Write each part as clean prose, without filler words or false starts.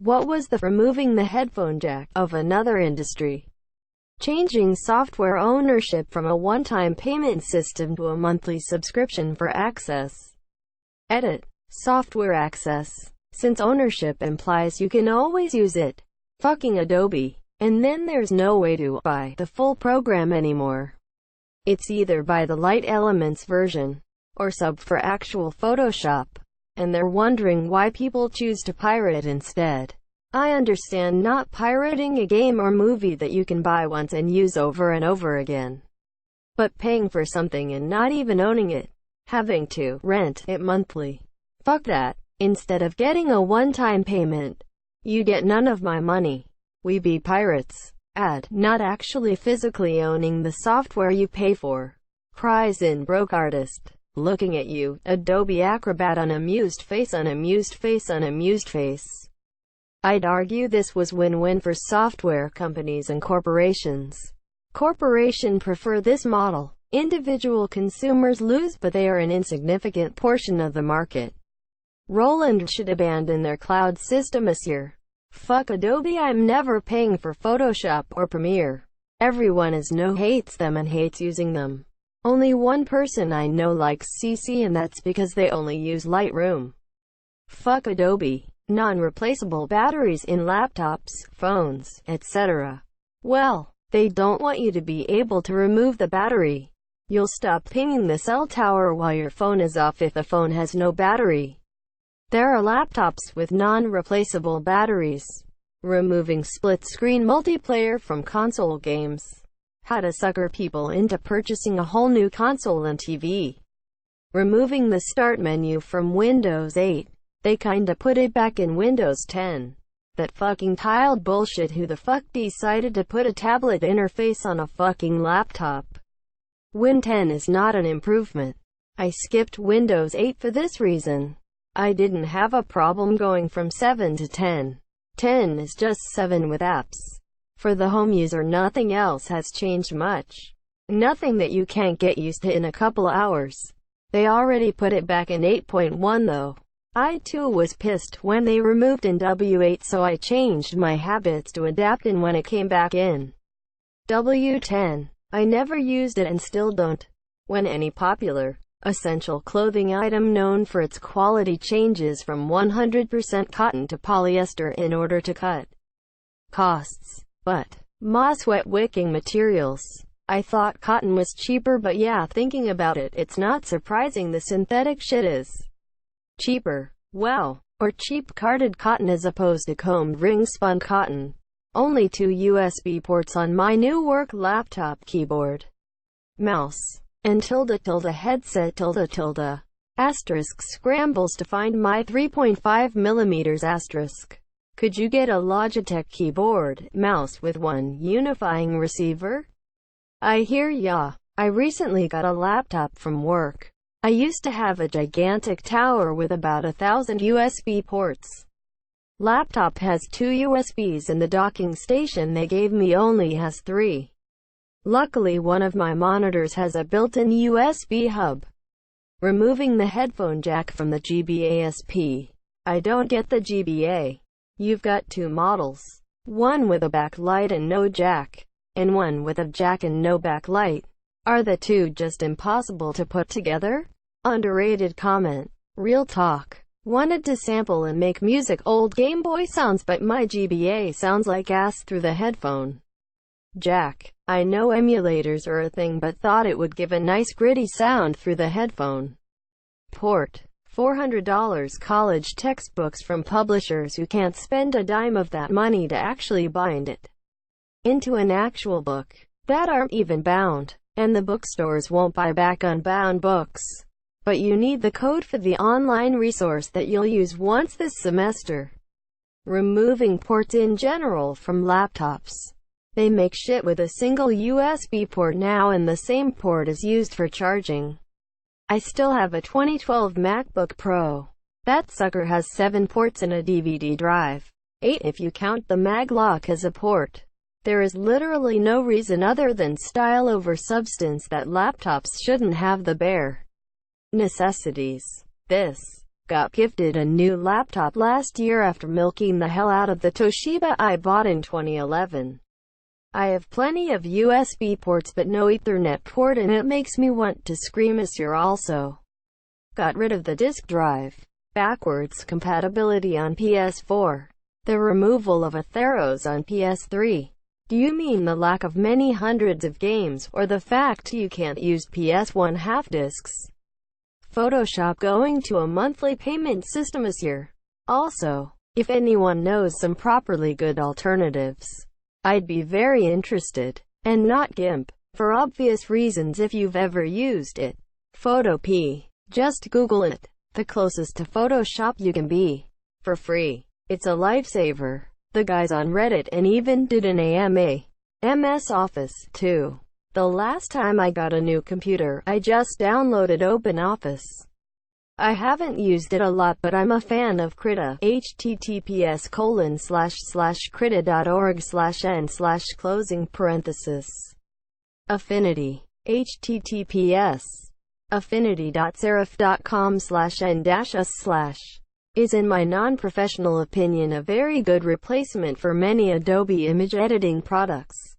What was the removing the headphone jack of another industry? Changing software ownership from a one-time payment system to a monthly subscription for access. Edit. Software access. Since ownership implies you can always use it. Fucking Adobe. And then there's no way to buy the full program anymore. It's either buy the Light Elements version, or sub for actual Photoshop. And they're wondering why people choose to pirate it instead. I understand not pirating a game or movie that you can buy once and use over and over again. But paying for something and not even owning it, having to rent it monthly. Fuck that. Instead of getting a one-time payment, you get none of my money. We be pirates. Ad. Not actually physically owning the software you pay for. Cries in broke artist. Looking at you, Adobe Acrobat. Unamused face, unamused face, unamused face. I'd argue this was win-win for software companies and corporations. Corporations prefer this model. Individual consumers lose, but they are an insignificant portion of the market. Roland should abandon their cloud system this year. Fuck Adobe. I'm never paying for Photoshop or Premiere. Everyone hates them and hates using them. Only one person I know likes CC, and that's because they only use Lightroom. Fuck Adobe. Non-replaceable batteries in laptops, phones, etc. Well, they don't want you to be able to remove the battery. You'll stop pinging the cell tower while your phone is off if the phone has no battery. There are laptops with non-replaceable batteries. Removing split-screen multiplayer from console games. How to sucker people into purchasing a whole new console and TV. Removing the start menu from Windows 8. They kinda put it back in Windows 10. That fucking tiled bullshit. Who the fuck decided to put a tablet interface on a fucking laptop? Win 10 is not an improvement. I skipped Windows 8 for this reason. I didn't have a problem going from 7 to 10. 10 is just 7 with apps. For the home user, nothing else has changed much. Nothing that you can't get used to in a couple hours. They already put it back in 8.1 though. I too was pissed when they removed in W8, so I changed my habits to adapt in when it came back in W10. I never used it and still don't. When any popular, essential clothing item known for its quality changes from 100% cotton to polyester in order to cut costs. But moss wet wicking materials. I thought cotton was cheaper, but yeah, thinking about it, it's not surprising the synthetic shit is cheaper. Wow. Or cheap carded cotton as opposed to combed ring spun cotton. Only 2 USB ports on my new work laptop keyboard, mouse, and headset asterisk scrambles to find my 3.5mm asterisk. Could you get a Logitech keyboard, mouse with one unifying receiver? I hear ya. I recently got a laptop from work. I used to have a gigantic tower with about 1,000 USB ports. Laptop has 2 USBs and the docking station they gave me only has 3. Luckily one of my monitors has a built-in USB hub. Removing the headphone jack from the GBASP. I don't get the GBA. You've got 2 models. One with a backlight and no jack, and one with a jack and no backlight. Are the two just impossible to put together? Underrated comment. Real talk. Wanted to sample and make music old Game Boy sounds, but my GBA sounds like ass through the headphone jack. I know emulators are a thing, but thought it would give a nice gritty sound through the headphone port. $400 college textbooks from publishers who can't spend a dime of that money to actually bind it into an actual book that aren't even bound. And the bookstores won't buy back unbound books. But you need the code for the online resource that you'll use once this semester. Removing ports in general from laptops. They make shit with a single USB port now, and the same port is used for charging. I still have a 2012 MacBook Pro. That sucker has 7 ports and a DVD drive. 8 if you count the mag lock as a port. There is literally no reason other than style over substance that laptops shouldn't have the bare necessities. This Got gifted a new laptop last year after milking the hell out of the Toshiba I bought in 2011. I have plenty of USB ports but no Ethernet port, and it makes me want to scream as you're also. Got rid of the disk drive. Backwards compatibility on PS4. The removal of Atheros on PS3. Do you mean the lack of many hundreds of games, or the fact you can't use PS1 half disks? Photoshop going to a monthly payment system this year. Also, if anyone knows some properly good alternatives, I'd be very interested. And not GIMP, for obvious reasons if you've ever used it. Photopea. Just Google it. The closest to Photoshop you can be. For free. It's a lifesaver. The guys on Reddit and even did an MS Office, too. The last time I got a new computer, I just downloaded OpenOffice. I haven't used it a lot, but I'm a fan of Krita. https://krita.org/n/closing parenthesis. Affinity. https://affinity.serif.com/n-us/ is in my non-professional opinion a very good replacement for many Adobe image editing products.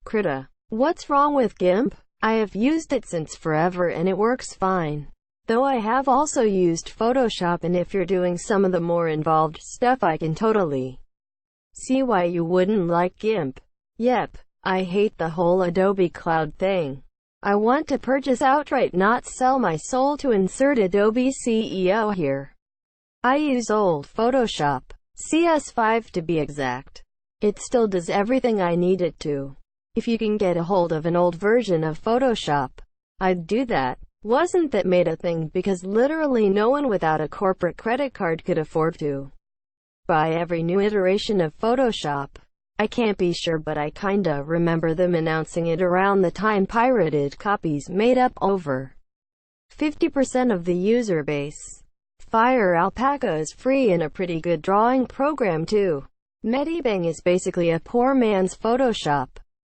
Krita. What's wrong with GIMP? I have used it since forever and it works fine. Though I have also used Photoshop, and if you're doing some of the more involved stuff I can totally see why you wouldn't like GIMP. Yep, I hate the whole Adobe Cloud thing. I want to purchase outright, not sell my soul to insert Adobe CEO here. I use old Photoshop, CS5 to be exact. It still does everything I need it to. If you can get a hold of an old version of Photoshop, I'd do that. Wasn't that made a thing because literally no one without a corporate credit card could afford to buy every new iteration of Photoshop? I can't be sure, but I kinda remember them announcing it around the time pirated copies made up over 50% of the user base. Fire Alpaca is free and a pretty good drawing program too. Medibang is basically a poor man's Photoshop.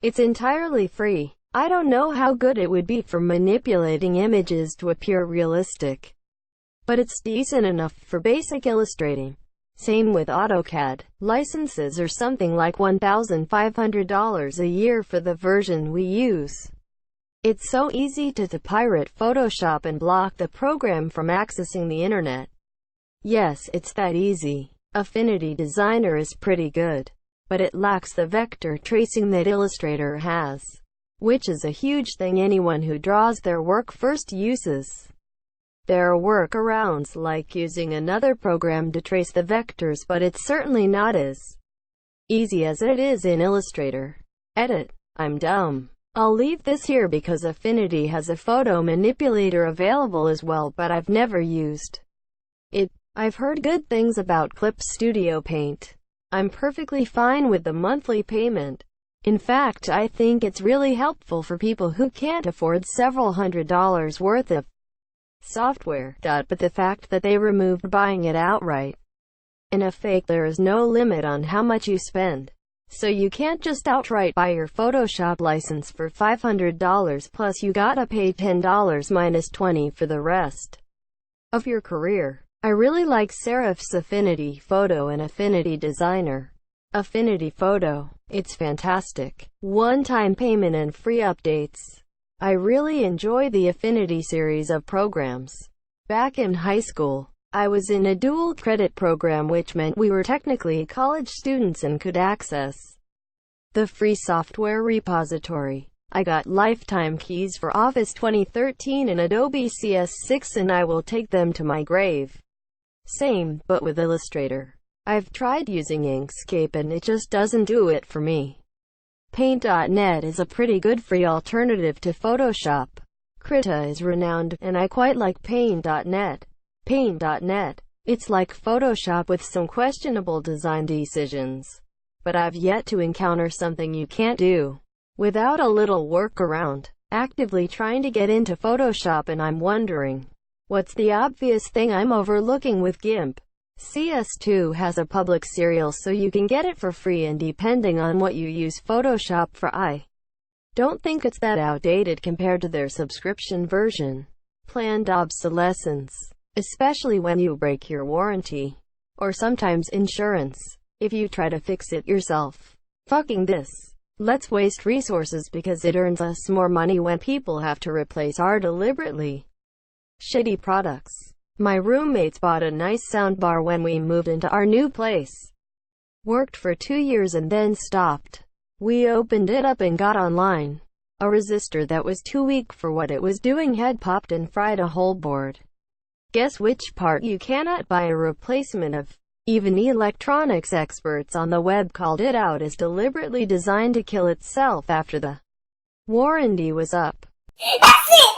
It's entirely free. I don't know how good it would be for manipulating images to appear realistic, but it's decent enough for basic illustrating. Same with AutoCAD. Licenses are something like $1,500 a year for the version we use. It's so easy to pirate Photoshop and block the program from accessing the internet. Yes, it's that easy. Affinity Designer is pretty good, but it lacks the vector tracing that Illustrator has, which is a huge thing anyone who draws their work first uses. There are workarounds like using another program to trace the vectors, but it's certainly not as easy as it is in Illustrator. Edit. I'm dumb. I'll leave this here because Affinity has a photo manipulator available as well, but I've never used it. I've heard good things about Clip Studio Paint. I'm perfectly fine with the monthly payment. In fact, I think it's really helpful for people who can't afford several $100s worth of software. But the fact that they removed buying it outright. In effect, there is no limit on how much you spend. So you can't just outright buy your Photoshop license for $500 plus you gotta pay $10 minus 20 for the rest of your career. I really like Serif's Affinity Photo and Affinity Designer. Affinity Photo. It's fantastic. One-time payment and free updates. I really enjoy the Affinity series of programs. Back in high school, I was in a dual credit program, which meant we were technically college students and could access the free software repository. I got lifetime keys for Office 2013 and Adobe CS6, and I will take them to my grave. Same, but with Illustrator. I've tried using Inkscape and it just doesn't do it for me. Paint.net is a pretty good free alternative to Photoshop. Krita is renowned, and I quite like Paint.net. Paint.net. It's like Photoshop with some questionable design decisions. But I've yet to encounter something you can't do without a little workaround. Actively trying to get into Photoshop, and I'm wondering, what's the obvious thing I'm overlooking with GIMP? CS2 has a public serial so you can get it for free, and depending on what you use Photoshop for, I don't think it's that outdated compared to their subscription version. Planned obsolescence. especially when you break your warranty, or sometimes insurance, if you try to fix it yourself. Fucking this. Let's waste resources because it earns us more money when people have to replace our deliberately shitty products. My roommates bought a nice soundbar when we moved into our new place. Worked for 2 years and then stopped. We opened it up and got online. A resistor that was too weak for what it was doing had popped and fried a whole board. Guess which part you cannot buy a replacement of? Even electronics experts on the web called it out as deliberately designed to kill itself after the warranty was up. That's it!